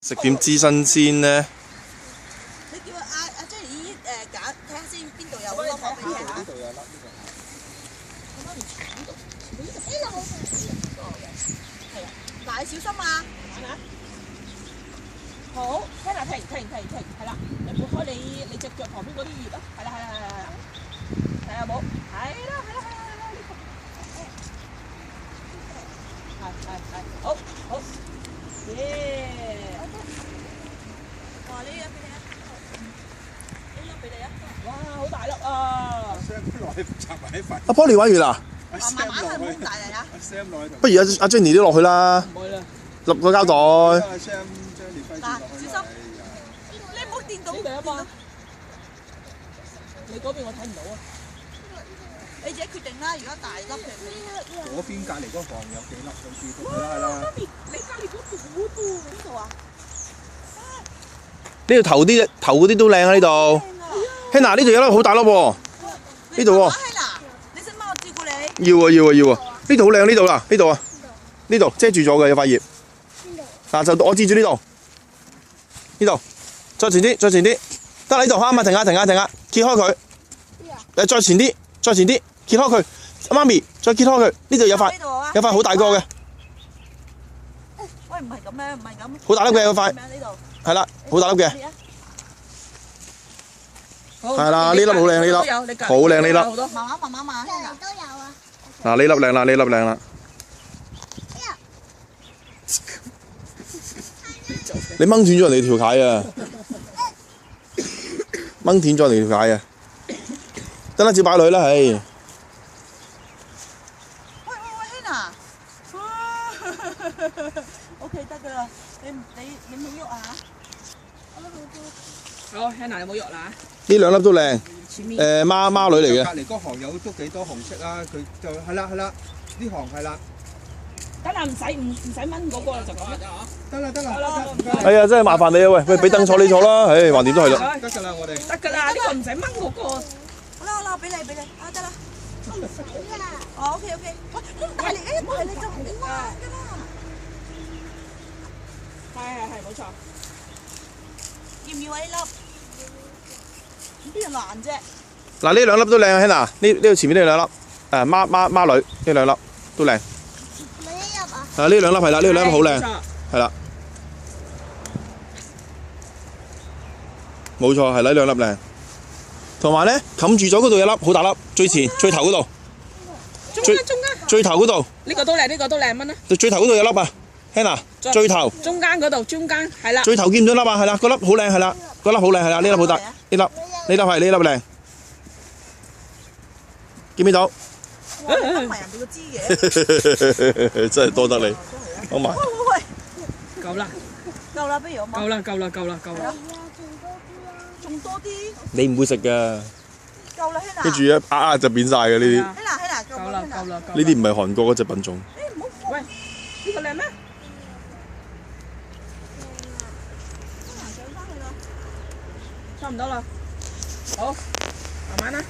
食點知新鮮呢？你叫阿 Jenny 揀睇下先邊度有粒俾你睇下。呢度有粒呢個。係啊，嗱你小心啊！好，聽下停，係啦，你撥開你隻腳旁邊嗰啲葉啊，係啦，睇下有冇？係啦，係，好，耶！哇！呢粒俾你啊！哇，好大粒啊！阿 Polly 玩完啦？慢慢係冇咁大力啊！不如阿 Jenny 都落去啦，立個膠袋。嗱，小心！你唔好掂到佢啊嘛！你嗰邊我睇唔到啊！你自己決定啦，如果大粒嘅你。嗰邊隔離嗰行有幾粒咁知道？係啦。媽咪，你隔離嗰度好多邊度啊？呢度頭嗰啲都靚啊！呢度 ，Hannah 呢度有粒好大粒喎，呢度喎。你想唔想我照顧你？要啊！呢度好靚，呢度啦，呢度啊，呢度遮住咗嘅有塊葉。嗱就我指住呢度，再前啲，得啦呢度，啱啊！停下，揭開佢。再前啲，揭開佢。媽咪，再揭開佢。呢度有塊好大個嘅。喂，唔係咁樣，唔係咁。好大粒嘅有塊。呢度。係啦，好大粒嘅。係啦，呢粒好靚，呢粒好靚，呢粒。慢慢。都有啊。嗱，呢粒靚啦。你掹斷咗人哋條蟹啊！掹斷咗人哋條蟹啊！得啦，照擺落去啦，唉。喂，Hannah。OK 得㗎啦，你唔好喐啊！好 ，Hannah 你冇喐啦。呢兩粒都靚，孖女嚟嘅。隔離嗰行有都幾多紅色啊！佢就係啦，呢行係啦。得啦，唔使掹嗰個啦，就咁啦。得啦，哎呀，真係麻煩你啊！喂，俾凳坐你坐啦，唉，橫掂都係啦。得㗎啦，我哋。得㗎啦，呢個唔使掹嗰個。好啦，俾你，啊得啦。哦，OK，喂，咁大力唔係你就好啱㗎啦。係，冇錯。要唔要啊呢粒？邊度難啫？嗱，呢兩粒都靚啊 ，Hannah，呢度前面呢兩粒，孖女，呢兩粒都靚。呢兩粒係啦，呢兩粒好靚，係啦，冇錯係啦，呢兩粒靚。同埋咧，冚住咗嗰度有粒好大粒，最前最頭嗰度，中間最頭嗰度。呢個都靚，蚊啊！最頭嗰度有粒啊 ，Hannah，最頭。中間嗰度，係啦。最頭見唔到粒啊，係啦，嗰粒好靚係啦，嗰粒好靚係啦，呢粒好大，呢粒靚，見唔見到？掹埋人哋個枝嘅，真係多得你，好埋。喂，夠啦，不如我冇。夠啦，仲多啲。你唔會食㗎，夠啦 ，Hannah。跟住一就變晒嘅呢啲。Hannah，夠啦。呢啲唔係韓國嗰隻品種。喂，呢個靚咩？差唔多啦，好，慢慢啦。